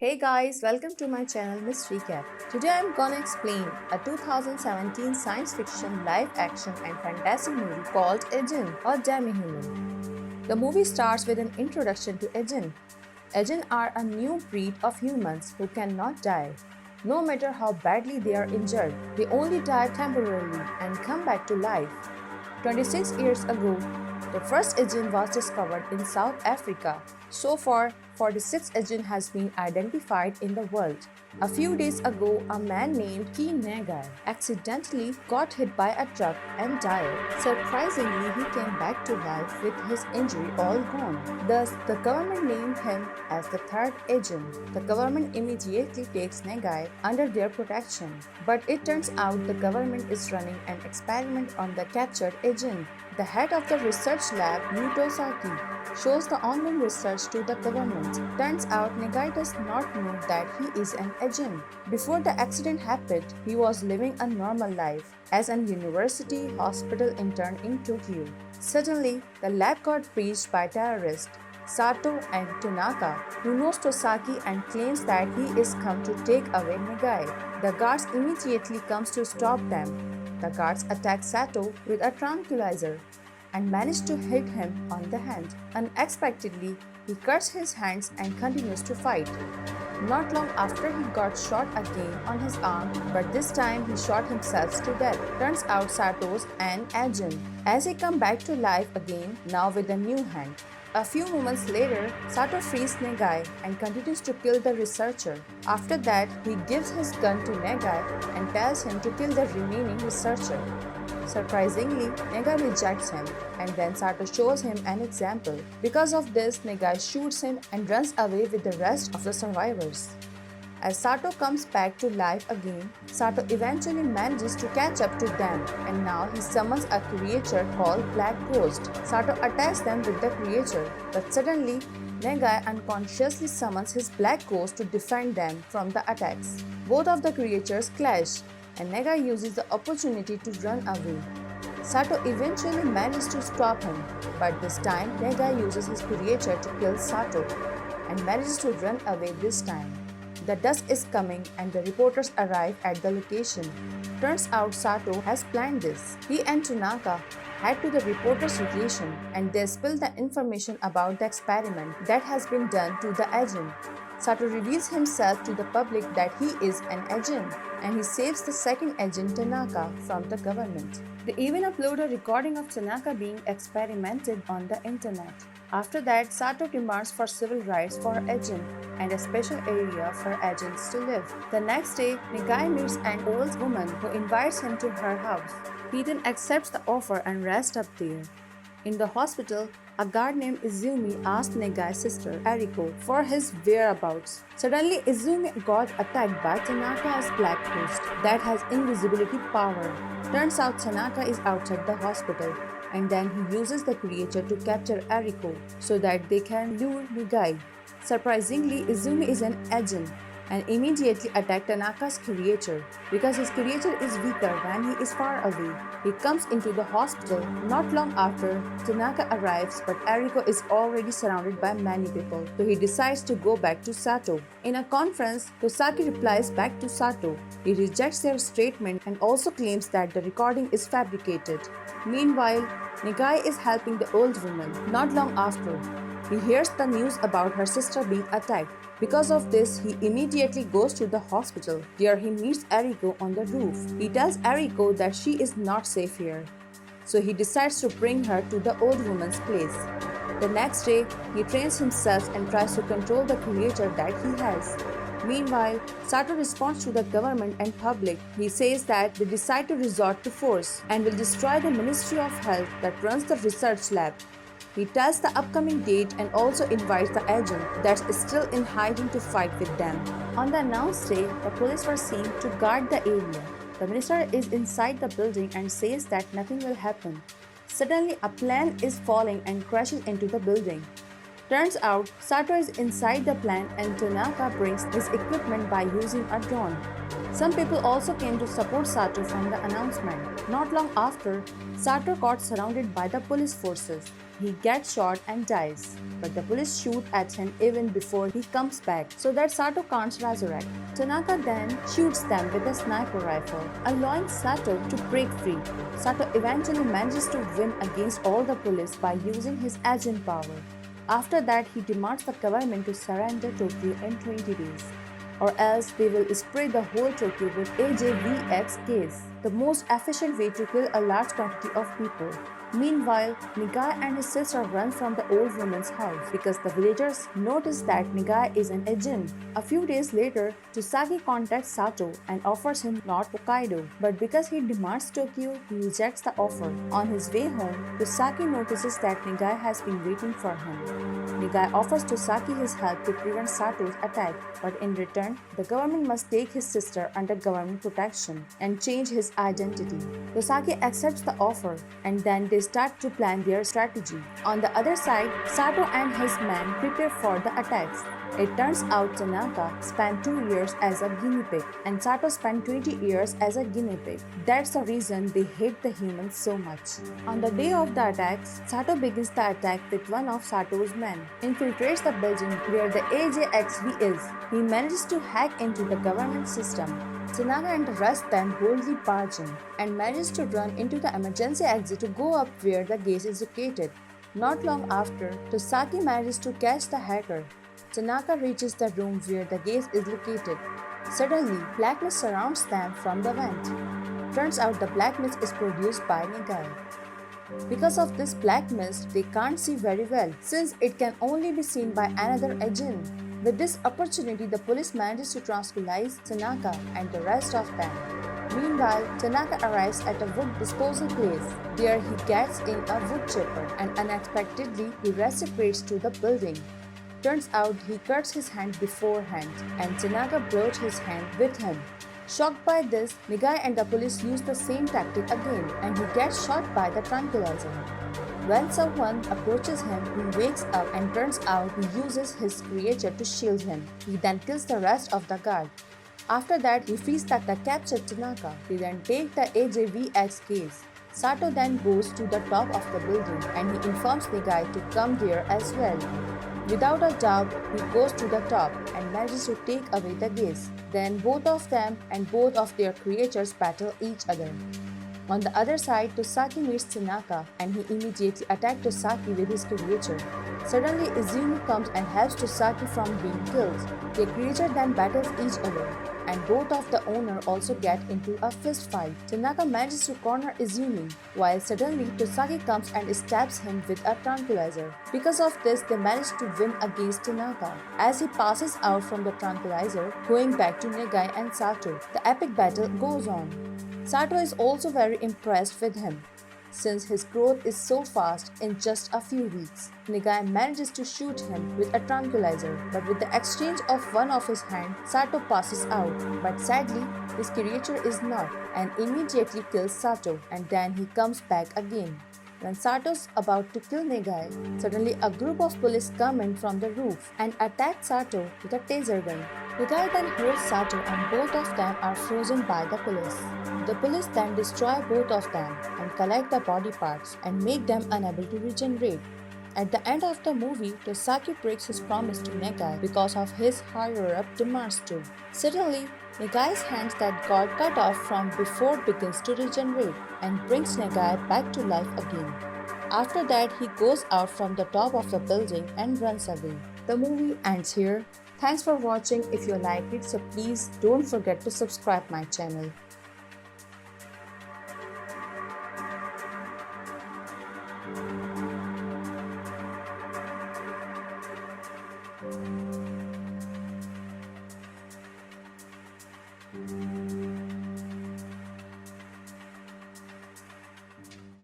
Hey guys, welcome to my channel Miss Recap. Today I'm gonna explain a 2017 science fiction live action and fantasy movie called Ajin or Demi-Human. The movie starts with an introduction to Ajin. Ajin are a new breed of humans who cannot die. No matter how badly they are injured, they only die temporarily and come back to life. 26 years ago, the first Ajin was discovered in South Africa. So far, 46 Ajin has been identified in the world. A few days ago, a man named Nagai accidentally got hit by a truck and died. Surprisingly, he came back to life with his injury all gone. Thus, the government named him as the third Ajin. The government immediately takes Nagai under their protection. But it turns out the government is running an experiment on the captured Ajin. The head of the research lab, Tosaki, shows the ongoing research to the government. Turns out Nagai does not know that he is an agent. Before the accident happened, he was living a normal life as an university hospital intern in Tokyo. Suddenly, the lab got breached by terrorists. Sato and Tanaka, who knows Tosaki and claims that he is come to take away Nagai. The guards immediately comes to stop them. The guards attack Sato with a tranquilizer and manage to hit him on the hand. Unexpectedly, he cuts his hands and continues to fight. Not long after, he got shot again on his arm, but this time he shot himself to death. Turns out Sato's an Ajin, as he come back to life again, now with a new hand. A few moments later, Sato frees Nagai and continues to kill the researcher. After that, he gives his gun to Nagai and tells him to kill the remaining researcher. Surprisingly, Nagai rejects him, and then Sato shows him an example. Because of this, Nagai shoots him and runs away with the rest of the survivors. As Sato comes back to life again, Sato eventually manages to catch up to them, and now he summons a creature called Black Ghost. Sato attacks them with the creature, but suddenly, Nagai unconsciously summons his Black Ghost to defend them from the attacks. Both of the creatures clash, and Nagai uses the opportunity to run away. Sato eventually manages to stop him, but this time Nagai uses his creature to kill Sato and manages to run away this time. The dusk is coming and the reporters arrive at the location. Turns out Sato has planned this. He and Tanaka head to the reporters' location and they spill the information about the experiment that has been done to the Ajin. Sato reveals himself to the public that he is an Ajin and he saves the second Ajin Tanaka from the government. They even upload a recording of Tanaka being experimented on the internet. After that, Sato demands for civil rights for Ajin and a special area for Ajins to live. The next day, Nagai meets an old woman who invites him to her house. He then accepts the offer and rests up there. In the hospital, a guard named Izumi asks Nagai's sister, Eriko, for his whereabouts. Suddenly, Izumi got attacked by Tanaka's Black Ghost that has invisibility power. Turns out Tanaka is outside the hospital, and then he uses the creature to capture Eriko so that they can lure Nagai. Surprisingly, Izumi is an Ajin and immediately attack Tanaka's creature. Because his creature is weaker when he is far away, he comes into the hospital. Not long after, Tanaka arrives, but Eriko is already surrounded by many people, so he decides to go back to Sato. In a conference, Tosaki replies back to Sato. He rejects their statement and also claims that the recording is fabricated. Meanwhile, Nagai is helping the old woman. Not long after, he hears the news about her sister being attacked. Because of this, he immediately goes to the hospital. There he meets Eriko on the roof. He tells Eriko that she is not safe here. So he decides to bring her to the old woman's place. The next day, he trains himself and tries to control the creature that he has. Meanwhile, Sato responds to the government and public. He says that they decide to resort to force and will destroy the Ministry of Health that runs the research lab. He tells the upcoming date and also invites the agent that's still in hiding to fight with them. On the announced day, the police were seen to guard the area. The minister is inside the building and says that nothing will happen. Suddenly, a plane is falling and crashes into the building. Turns out, Sato is inside the plane and Tanaka brings his equipment by using a drone. Some people also came to support Sato from the announcement. Not long after, Sato got surrounded by the police forces. he gets shot and dies. But the police shoot at him even before he comes back, so that Sato can't resurrect. Tanaka then shoots them with a sniper rifle, allowing Sato to break free. Sato eventually manages to win against all the police by using his Ajin power. After that, he demands the government to surrender Tokyo in 20 days, or else they will spray the whole Tokyo with AJVX gas, the most efficient way to kill a large quantity of people. Meanwhile, Nagai and his sister run from the old woman's house because the villagers notice that Nagai is an Ajin. A few days later, Tosaki contacts Sato and offers him North Hokkaido, but because he demands Tokyo, he rejects the offer. On his way home, Tosaki notices that Nagai has been waiting for him. Nagai offers Tosaki his help to prevent Sato's attack, but in return, the government must take his sister under government protection and change his identity. Tosaki accepts the offer, and then they start to plan their strategy. On the other side, Sato and his men prepare for the attacks. It turns out Tanaka spent 2 years as a guinea pig and Sato spent 20 years as a guinea pig. That's the reason they hate the humans so much. On the day of the attacks, Sato begins the attack with one of Sato's men, infiltrates the building where the AJXV is. He manages to hack into the government system. Tanaka and the rest then boldly barge in and manages to run into the emergency exit to go up where the gate is located. Not long after, Tosaki manages to catch the hacker. Tanaka reaches the room where the gate is located. Suddenly, black mist surrounds them from the vent. Turns out the black mist is produced by Nagai. Because of this black mist, they can't see very well, since it can only be seen by another Ajin. With this opportunity, the police manages to tranquilize Tanaka and the rest of them. Meanwhile, Tanaka arrives at a wood disposal place. There he gets in a wood chipper and unexpectedly he reciprocates to the building. Turns out he cuts his hand beforehand and Tanaka brought his hand with him. Shocked by this, Nagai and the police use the same tactic again and he gets shot by the tranquilizer. When someone approaches him, he wakes up and turns out he uses his creature to shield him. He then kills the rest of the guard. After that, he frees the captured Tanaka. They then take the AJVX case. Sato then goes to the top of the building and he informs Nagai to come there as well. Without a doubt, he goes to the top and manages to take away the gaze. Then both of them and both of their creatures battle each other. On the other side, Tosaki meets Tanaka and he immediately attacks Tosaki with his creature. Suddenly, Izumi comes and helps Tosaki from being killed. Their creature then battles each other, and both of the owner also get into a fist fight. Tanaka manages to corner Izumi, while suddenly Tosaki comes and stabs him with a tranquilizer. Because of this, they manage to win against Tanaka. As he passes out from the tranquilizer, going back to Nagai and Sato, the epic battle goes on. Sato is also very impressed with him, since his growth is so fast in just a few weeks. Nagai manages to shoot him with a tranquilizer, but with the exchange of one of his hands, Sato passes out. But sadly, his creature is not, and immediately kills Sato, and then he comes back again. When Sato's about to kill Nagai, suddenly a group of police come in from the roof and attack Sato with a taser gun. Nagai then holds Sato and both of them are frozen by the police. The police then destroy both of them and collect the body parts and make them unable to regenerate. At the end of the movie, Tosaki breaks his promise to Nagai because of his higher-up demands too. Suddenly, Nagai's hands that got cut off from before begins to regenerate and brings Nagai back to life again. After that, he goes out from the top of the building and runs away. The movie ends here. Thanks for watching. If you liked it, so please don't forget to subscribe my channel.